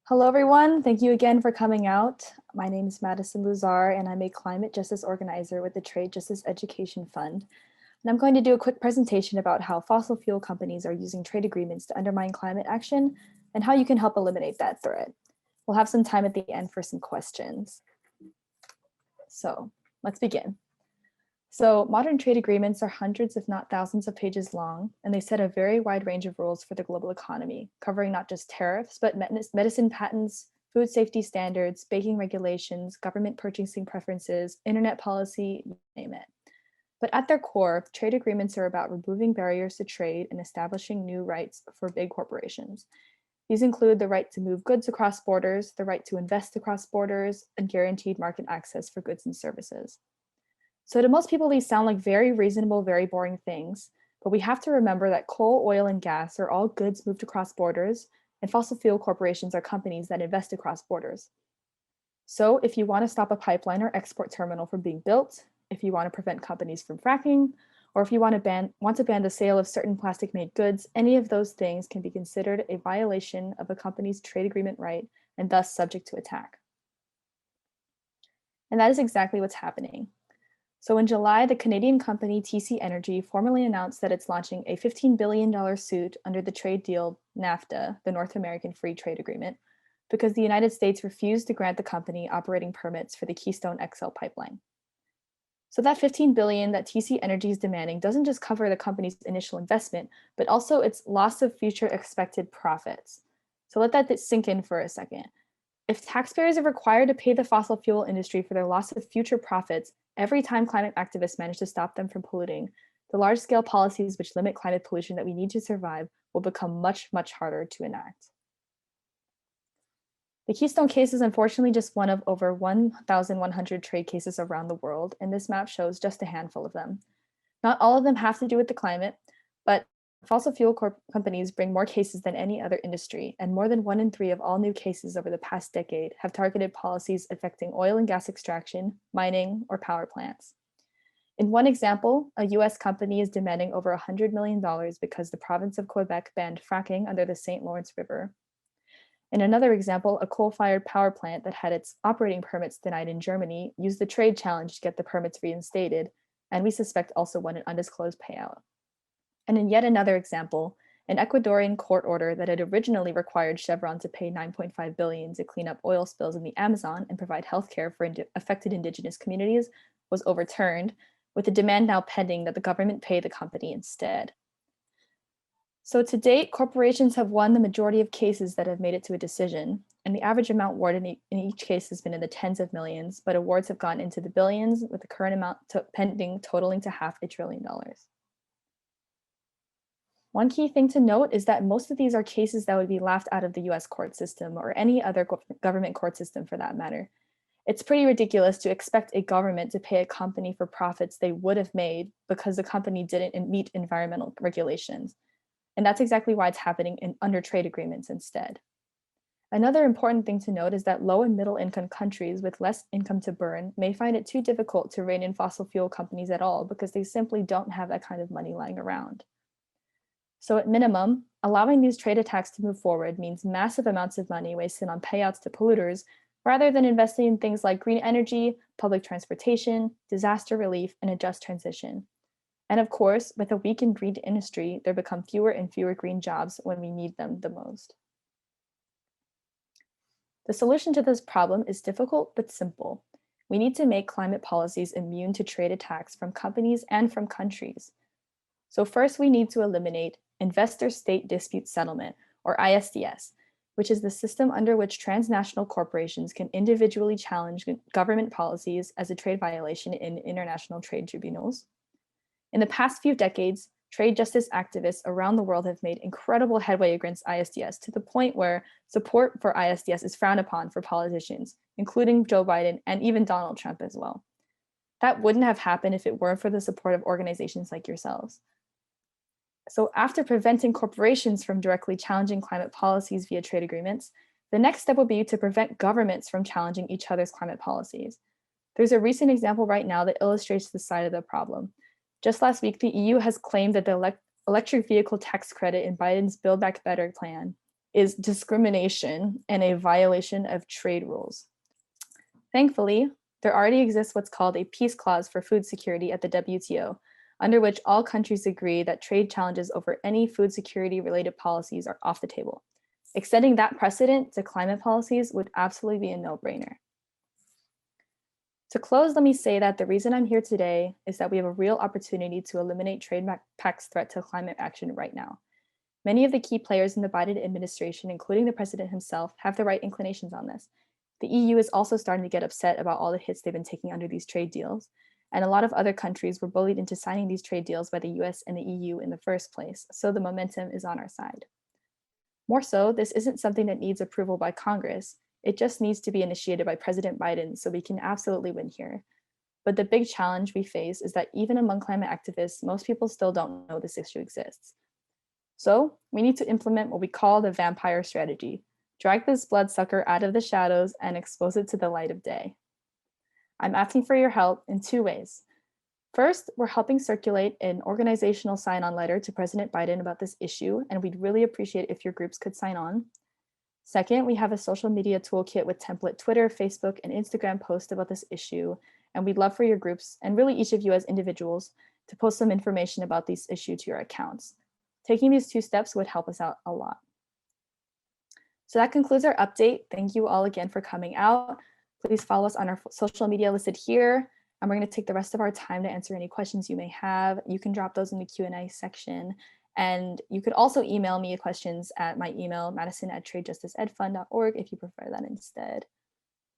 Hello, everyone. Thank you again for coming out. My name is Madison Luzar, and I'm a climate justice organizer with the Trade Justice Education Fund. And I'm going to do a quick presentation about how fossil fuel companies are using trade agreements to undermine climate action and how you can help eliminate that threat. We'll have some time at the end for some questions. So let's begin. So modern trade agreements are hundreds, if not thousands of pages long, and they set a very wide range of rules for the global economy, covering not just tariffs, but medicine patents, food safety standards, baking regulations, government purchasing preferences, internet policy, you name it. But at their core, trade agreements are about removing barriers to trade and establishing new rights for big corporations. These include the right to move goods across borders, the right to invest across borders, and guaranteed market access for goods and services. So to most people, these sound like very reasonable, very boring things, but we have to remember that coal, oil, and gas are all goods moved across borders, and fossil fuel corporations are companies that invest across borders. So if you want to stop a pipeline or export terminal from being built, if you want to prevent companies from fracking, or if you want to ban the sale of certain plastic-made goods, any of those things can be considered a violation of a company's trade agreement right and thus subject to attack. And that is exactly what's happening. So in July, the Canadian company TC Energy formally announced that it's launching a $15 billion suit under the trade deal NAFTA, the North American Free Trade Agreement, because the United States refused to grant the company operating permits for the Keystone XL pipeline. So that $15 billion that TC Energy is demanding doesn't just cover the company's initial investment, but also its loss of future expected profits. So let that sink in for a second. If taxpayers are required to pay the fossil fuel industry for their loss of future profits every time climate activists manage to stop them from polluting, the large-scale policies which limit climate pollution that we need to survive will become much, much harder to enact. The Keystone case is unfortunately just one of over 1,100 trade cases around the world, and this map shows just a handful of them. Not all of them have to do with the climate, but fossil fuel companies bring more cases than any other industry, and more than 1 in 3 of all new cases over the past decade have targeted policies affecting oil and gas extraction, mining, or power plants. In one example, a US company is demanding over $100 million because the province of Quebec banned fracking under the St. Lawrence River. In another example, a coal-fired power plant that had its operating permits denied in Germany used the trade challenge to get the permits reinstated, and we suspect also won an undisclosed payout. And in yet another example, an Ecuadorian court order that had originally required Chevron to pay $9.5 billion to clean up oil spills in the Amazon and provide healthcare for affected indigenous communities was overturned, with a demand now pending that the government pay the company instead. So to date, corporations have won the majority of cases that have made it to a decision, and the average amount awarded in each case has been in the tens of millions, but awards have gone into the billions, with the current amount pending totaling to $500 billion. One key thing to note is that most of these are cases that would be laughed out of the US court system or any other government court system for that matter. It's pretty ridiculous to expect a government to pay a company for profits they would have made because the company didn't meet environmental regulations. And that's exactly why it's happening under trade agreements instead. Another important thing to note is that low and middle income countries with less income to burn may find it too difficult to rein in fossil fuel companies at all because they simply don't have that kind of money lying around. So at minimum, allowing these trade attacks to move forward means massive amounts of money wasted on payouts to polluters rather than investing in things like green energy, public transportation, disaster relief, and a just transition. And of course, with a weakened green industry, there become fewer and fewer green jobs when we need them the most. The solution to this problem is difficult but simple. We need to make climate policies immune to trade attacks from companies and from countries. So first, we need to eliminate Investor State Dispute Settlement, or ISDS, which is the system under which transnational corporations can individually challenge government policies as a trade violation in international trade tribunals. In the past few decades, trade justice activists around the world have made incredible headway against ISDS to the point where support for ISDS is frowned upon for politicians, including Joe Biden and even Donald Trump as well. That wouldn't have happened if it weren't for the support of organizations like yourselves. So after preventing corporations from directly challenging climate policies via trade agreements, the next step would be to prevent governments from challenging each other's climate policies. There's a recent example right now that illustrates this side of the problem. Just last week, the EU has claimed that the electric vehicle tax credit in Biden's Build Back Better plan is discrimination and a violation of trade rules. Thankfully, there already exists what's called a peace clause for food security at the WTO, under which all countries agree that trade challenges over any food security related policies are off the table. Extending that precedent to climate policies would absolutely be a no-brainer. To close, let me say that the reason I'm here today is that we have a real opportunity to eliminate trade pacts' threat to climate action right now. Many of the key players in the Biden administration, including the president himself, have the right inclinations on this. The EU is also starting to get upset about all the hits they've been taking under these trade deals. And a lot of other countries were bullied into signing these trade deals by the US and the EU in the first place, so the momentum is on our side. More so, this isn't something that needs approval by Congress. It just needs to be initiated by President Biden so we can absolutely win here. But the big challenge we face is that even among climate activists, most people still don't know this issue exists. So we need to implement what we call the vampire strategy. Drag this bloodsucker out of the shadows and expose it to the light of day. I'm asking for your help in two ways. First, we're helping circulate an organizational sign-on letter to President Biden about this issue, and we'd really appreciate if your groups could sign on. Second, we have a social media toolkit with template Twitter, Facebook, and Instagram posts about this issue, and we'd love for your groups, and really each of you as individuals, to post some information about this issue to your accounts. Taking these two steps would help us out a lot. So that concludes our update. Thank you all again for coming out. Please follow us on our social media listed here. And we're going to take the rest of our time to answer any questions you may have. You can drop those in the Q&A section. And you could also email me questions at my email, madison@tradejusticeedfund.org if you prefer that instead.